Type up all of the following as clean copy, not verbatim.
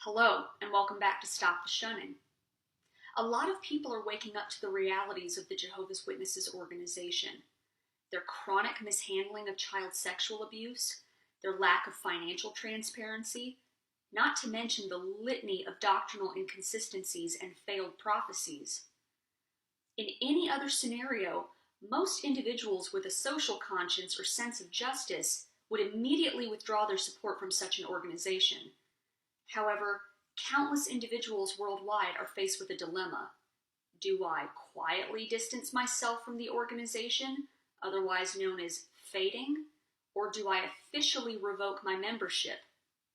Hello, and welcome back to Stop the Shunning. A lot of people are waking up to the realities of the Jehovah's Witnesses organization. Their chronic mishandling of child sexual abuse, their lack of financial transparency, not to mention the litany of doctrinal inconsistencies and failed prophecies. In any other scenario, most individuals with a social conscience or sense of justice would immediately withdraw their support from such an organization. However, countless individuals worldwide are faced with a dilemma. Do I quietly distance myself from the organization, otherwise known as fading, or do I officially revoke my membership,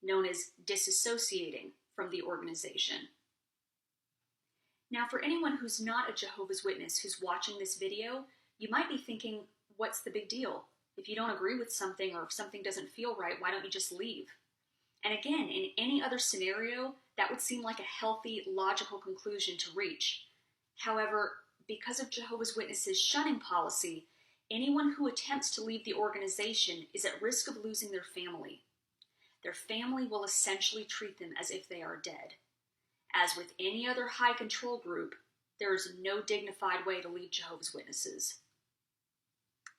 known as disassociating from the organization? Now, for anyone who's not a Jehovah's Witness who's watching this video, you might be thinking, what's the big deal? If you don't agree with something or if something doesn't feel right, why don't you just leave? And again, in any other scenario, that would seem like a healthy, logical conclusion to reach. However, because of Jehovah's Witnesses' shunning policy, anyone who attempts to leave the organization is at risk of losing their family. Their family will essentially treat them as if they are dead. As with any other high control group, there is no dignified way to leave Jehovah's Witnesses.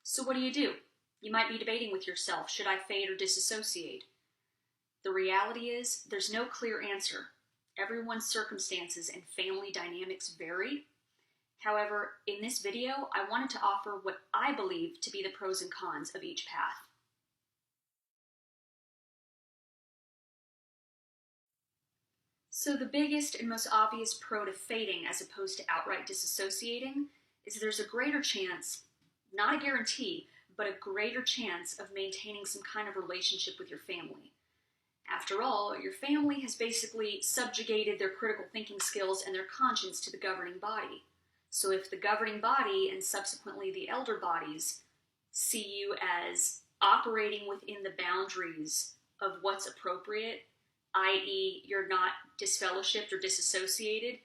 So what do? You might be debating with yourself, should I fade or disassociate? The reality is, there's no clear answer. Everyone's circumstances and family dynamics vary. However, in this video, I wanted to offer what I believe to be the pros and cons of each path. So the biggest and most obvious pro to fading as opposed to outright disassociating is there's a greater chance, not a guarantee, but a greater chance of maintaining some kind of relationship with your family. After all, your family has basically subjugated their critical thinking skills and their conscience to the governing body. So if the governing body and subsequently the elder bodies see you as operating within the boundaries of what's appropriate, i.e. you're not disfellowshipped or disassociated,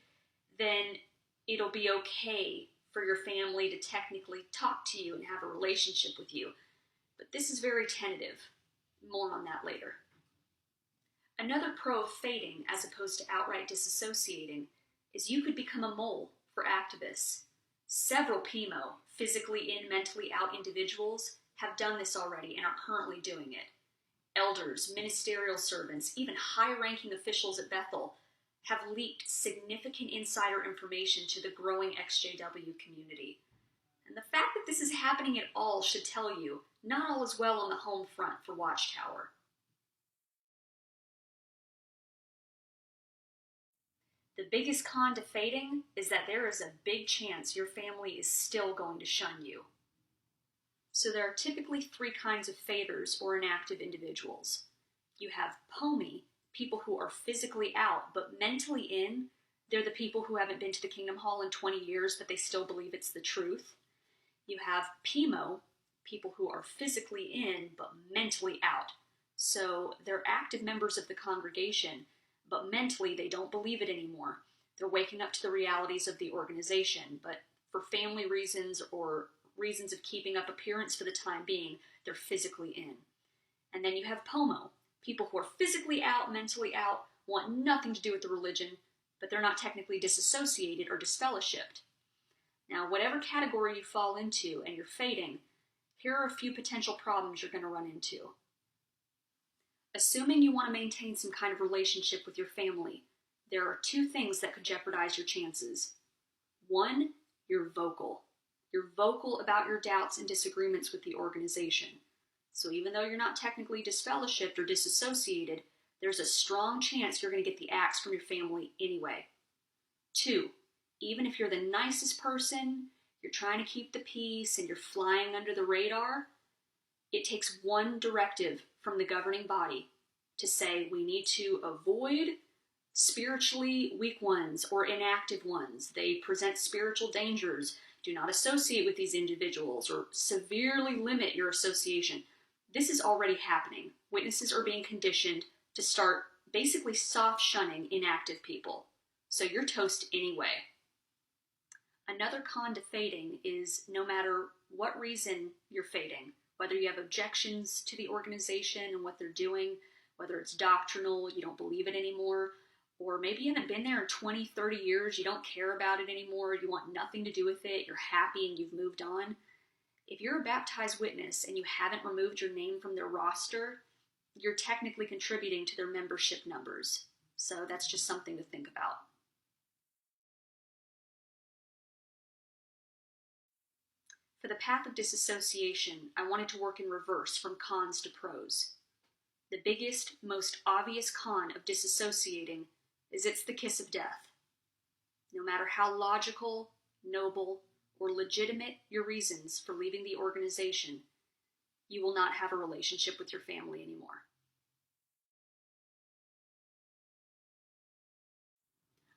then it'll be okay for your family to technically talk to you and have a relationship with you. But this is very tentative. More on that later. Another pro of fading, as opposed to outright disassociating, is you could become a mole for activists. Several PMO, physically in, mentally out individuals, have done this already and are currently doing it. Elders, ministerial servants, even high-ranking officials at Bethel have leaked significant insider information to the growing XJW community. And the fact that this is happening at all should tell you, not all is well on the home front for Watchtower. The biggest con to fading is that there is a big chance your family is still going to shun you. So there are typically three kinds of faders or inactive individuals. You have POMI, people who are physically out but mentally in. They're the people who haven't been to the Kingdom Hall in 20 years but they still believe it's the truth. You have PMO, people who are physically in but mentally out. So they're active members of the congregation, but mentally they don't believe it anymore. They're waking up to the realities of the organization, but for family reasons or reasons of keeping up appearance for the time being, they're physically in. And then you have POMO, people who are physically out, mentally out, want nothing to do with the religion, but they're not technically disassociated or disfellowshipped. Now, whatever category you fall into and you're fading, here are a few potential problems you're going to run into. Assuming you want to maintain some kind of relationship with your family, there are two things that could jeopardize your chances. One, you're vocal. You're vocal about your doubts and disagreements with the organization. So even though you're not technically disfellowshipped or disassociated, there's a strong chance you're going to get the axe from your family anyway. Two, even if you're the nicest person, you're trying to keep the peace and you're flying under the radar, it takes one directive from the governing body to say we need to avoid spiritually weak ones or inactive ones. They present spiritual dangers. Do not associate with these individuals or severely limit your association. This is already happening. Witnesses are being conditioned to start basically soft shunning inactive people. So you're toast anyway. Another con to fading is no matter what reason you're fading, whether you have objections to the organization and what they're doing, whether it's doctrinal, you don't believe it anymore, or maybe you haven't been there in 20, 30 years, you don't care about it anymore, you want nothing to do with it, you're happy and you've moved on. If you're a baptized witness and you haven't removed your name from their roster, you're technically contributing to their membership numbers. So that's just something to think about. For the path of disassociation, I wanted to work in reverse from cons to pros. The biggest, most obvious con of disassociating is it's the kiss of death. No matter how logical, noble, or legitimate your reasons for leaving the organization, you will not have a relationship with your family anymore.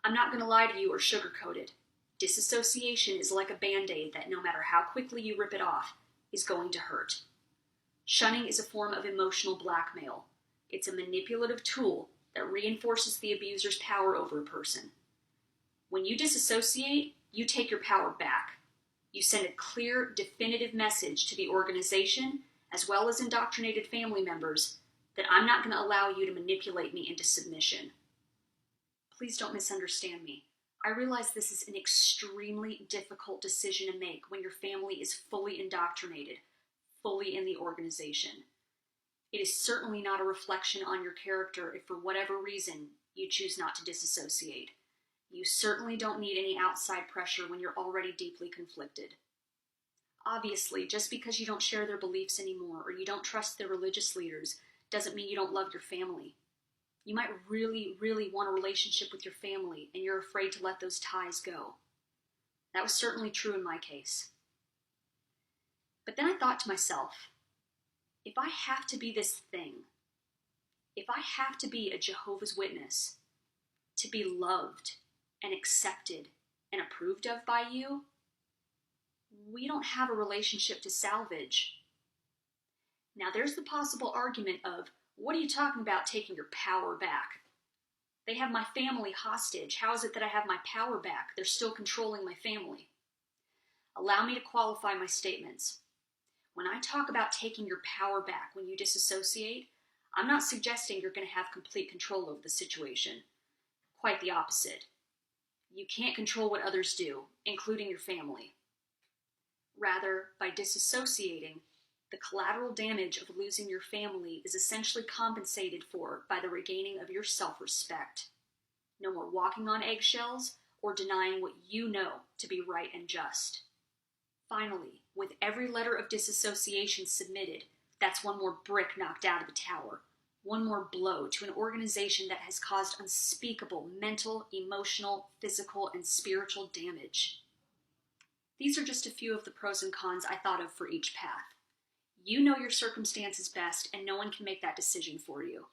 I'm not going to lie to you or sugarcoat it. Disassociation is like a band-aid that no matter how quickly you rip it off, is going to hurt. Shunning is a form of emotional blackmail. It's a manipulative tool that reinforces the abuser's power over a person. When you disassociate, you take your power back. You send a clear, definitive message to the organization, as well as indoctrinated family members, that I'm not going to allow you to manipulate me into submission. Please don't misunderstand me. I realize this is an extremely difficult decision to make when your family is fully indoctrinated, fully in the organization. It is certainly not a reflection on your character if for whatever reason you choose not to disassociate. You certainly don't need any outside pressure when you're already deeply conflicted. Obviously, just because you don't share their beliefs anymore or you don't trust their religious leaders doesn't mean you don't love your family. You might really, really want a relationship with your family and you're afraid to let those ties go. That was certainly true in my case. But then I thought to myself, if I have to be this thing, if I have to be a Jehovah's Witness to be loved and accepted and approved of by you, we don't have a relationship to salvage. Now there's the possible argument of, what are you talking about taking your power back? They have my family hostage. How is it that I have my power back? They're still controlling my family. Allow me to qualify my statements. When I talk about taking your power back when you disassociate, I'm not suggesting you're going to have complete control over the situation. Quite the opposite. You can't control what others do, including your family. Rather, by disassociating, the collateral damage of losing your family is essentially compensated for by the regaining of your self-respect. No more walking on eggshells or denying what you know to be right and just. Finally, with every letter of disassociation submitted, that's one more brick knocked out of the tower, one more blow to an organization that has caused unspeakable mental, emotional, physical, and spiritual damage. These are just a few of the pros and cons I thought of for each path. You know your circumstances best, and no one can make that decision for you.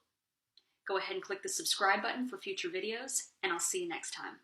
Go ahead and click the subscribe button for future videos, and I'll see you next time.